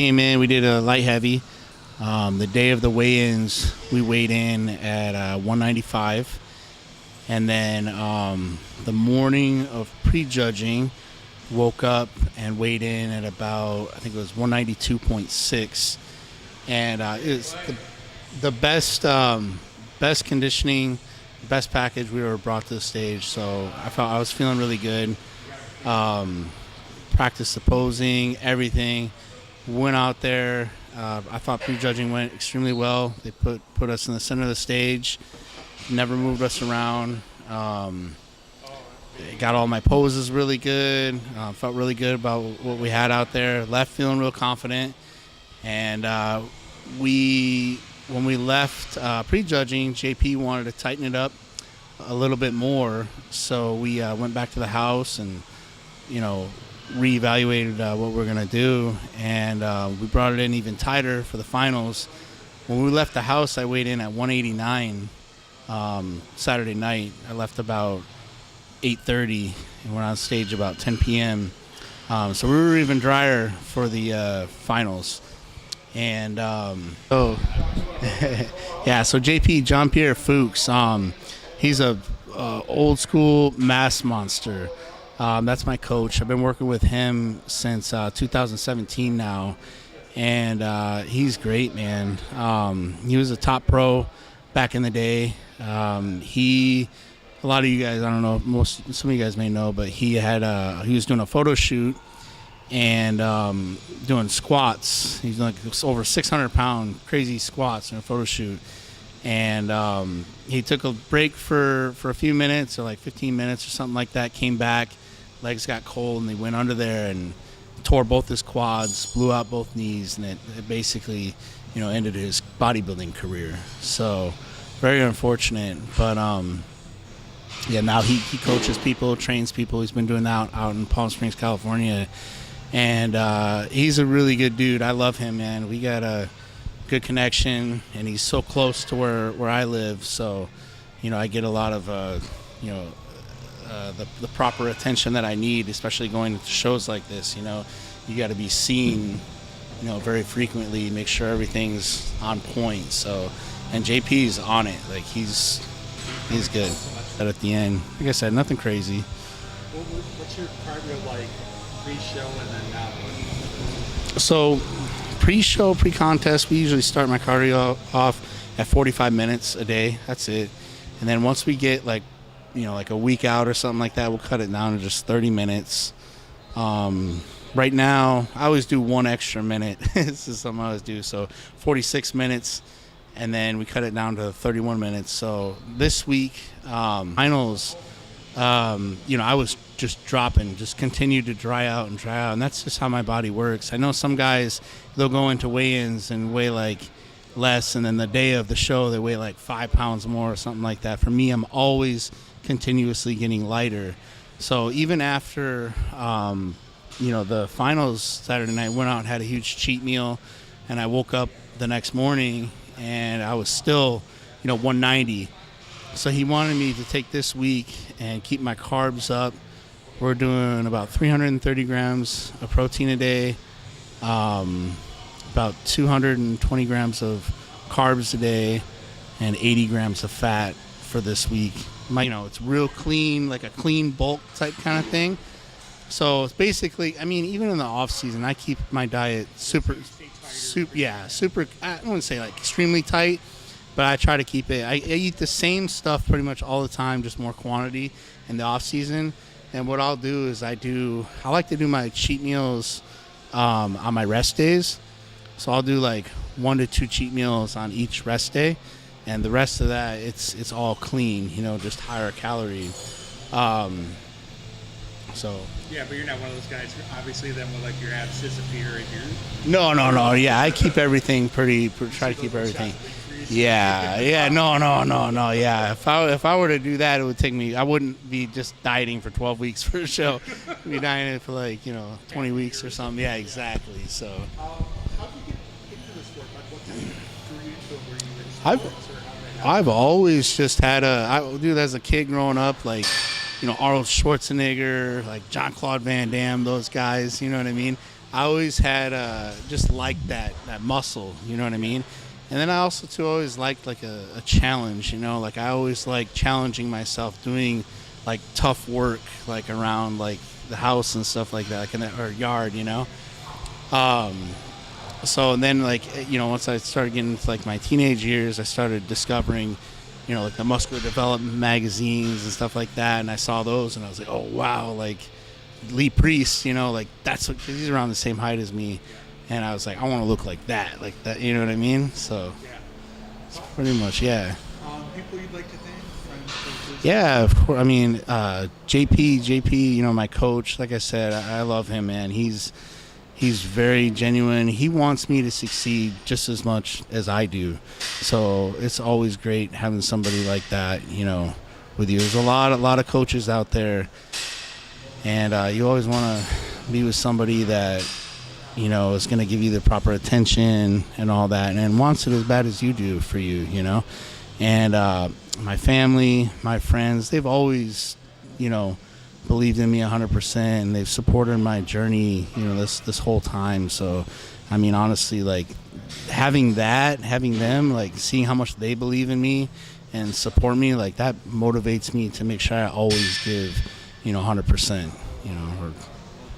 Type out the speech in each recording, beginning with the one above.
Came in, we did a light heavy. The day of the weigh-ins, we weighed in at 195. And then the morning of prejudging, woke up and weighed in at about, I think it was 192.6. And it's the best conditioning, best package we ever brought to the stage. So I was feeling really good. Practiced the posing, everything. Went out there. I thought prejudging went extremely well. They put us in the center of the stage, never moved us around. Got all my poses really good. Felt really good about what we had out there. Left feeling real confident. And when we left prejudging, JP wanted to tighten it up a little bit more. So we went back to the house and, reevaluated what we're going to do. And we brought it in even tighter for the finals. When we left the house, I weighed in at 189 Saturday night. I left about 8:30 and went on stage about 10 p.m. So we were even drier for the finals. And so JP, Jean-Pierre Fuchs, he's a old school mass monster. That's my coach. I've been working with him since 2017 now, and he's great, man. He was a top pro back in the day. A lot of you guys, I don't know, some of you guys may know, but he was doing a photo shoot and doing squats. He's like over 600-pound crazy squats in a photo shoot. And he took a break for a few minutes, or like 15 minutes or something like that, came back, legs got cold, and he went under there and tore both his quads, blew out both knees, and it basically, ended his bodybuilding career. So very unfortunate. But now he coaches people, trains people. He's been doing that out in Palm Springs, California. And he's a really good dude. I love him, man. We got a good connection, and he's so close to where I live. So, I get a lot of, the proper attention that I need, especially going to shows like this. You got to be seen, very frequently, make sure everything's on point. So, and JP's on it. Like, he's good. But at the end, like I said, nothing crazy. What's your cardio like pre-show and then now? So, pre-show, pre-contest, we usually start my cardio off at 45 minutes a day. That's it. And then once we get like a week out or something like that, we'll cut it down to just 30 minutes. Right now, I always do one extra minute. This is something I always do. So 46 minutes, and then we cut it down to 31 minutes. So this week, finals, I was just dropping, just continued to dry out, and that's just how my body works. I know some guys, they'll go into weigh-ins and weigh like less, and then the day of the show they weigh like 5 pounds more or something like that. For me, I'm always continuously getting lighter. So even after the finals Saturday night, went out and had a huge cheat meal, and I woke up the next morning and I was still 190. So he wanted me to take this week and keep my carbs up. We're doing about 330 grams of protein a day, about 220 grams of carbs a day, and 80 grams of fat for this week. It's real clean, like a clean bulk type kind of thing. So it's basically, even in the off season, I keep my diet super, I wouldn't say like extremely tight, but I try to keep it. I eat the same stuff pretty much all the time, just more quantity in the off season. And what I'll do is I like to do my cheat meals on my rest days. So I'll do like 1 to 2 cheat meals on each rest day, and the rest of that it's all clean, just higher calorie. So yeah, but you're not one of those guys who obviously then will like your abs disappear and you're no. Yeah, I keep everything try to keep everything. Yeah. No. Yeah, if I were to do that, it would take me. I wouldn't be just dieting for 12 weeks for a show. I'd be dieting for 20 weeks or something. Yeah, exactly. So. How did you get into the sport? Like, what kind of drew you to it? Were you in sports or how did I've always just had as a kid growing up, like Arnold Schwarzenegger, like Jean-Claude Van Damme, those guys, you know what I mean? I always had just liked that muscle, you know what I mean? And then I also too always liked like a challenge, you know, like I always like challenging myself, doing like tough work, like around like the house and stuff like that, like in the or yard, you know. So and then like you know once I started getting into like my teenage years, I started discovering, you know, like the muscular development magazines and stuff like that, and I saw those and I was like, oh wow, like Lee Priest, you know, like that's what he's around the same height as me, and I was like, I want to look like that, you know what I mean? So Yeah. it's pretty much yeah. People you'd like to thank, friends, coaches? Yeah, of course. I mean, JP, you know, my coach. Like I said, I love him, man. He's very genuine. He wants me to succeed just as much as I do. So it's always great having somebody like that, you know, with you. There's a lot of coaches out there, and you always want to be with somebody that, you know, is going to give you the proper attention and all that, and wants it as bad as you do for you, you know. And my family, my friends, they've always, you know, believed in me 100%, and they've supported my journey, you know, this whole time. So, I mean, honestly, like having them, like seeing how much they believe in me and support me, like that motivates me to make sure I always give, you know, 100%. You know. Well,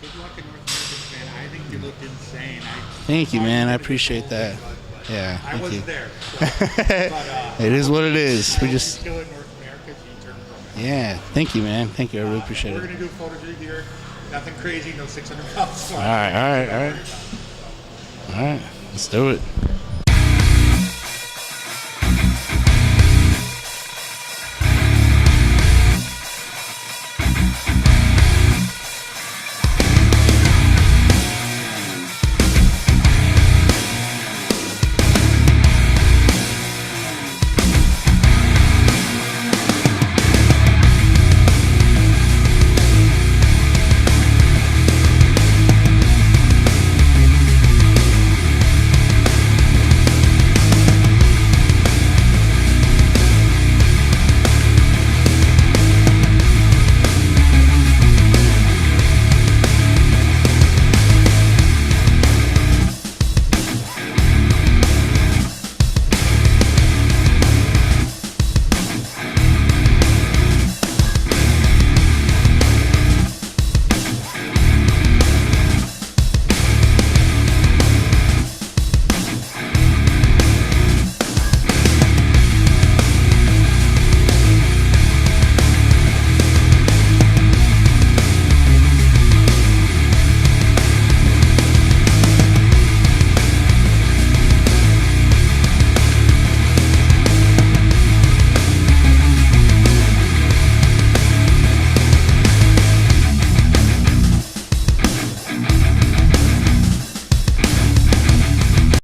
good luck in North American, man. I think you looked insane. Thank you, man. I appreciate that. Yeah, I thank you. wasn't there. So, but, It is what it is. We just, still in North America, you turned pro. yeah. Thank you, man. Thank you. I really appreciate We're it. gonna do a photo shoot here. Nothing crazy, no 600 pounds. All right. All right. Let's do it.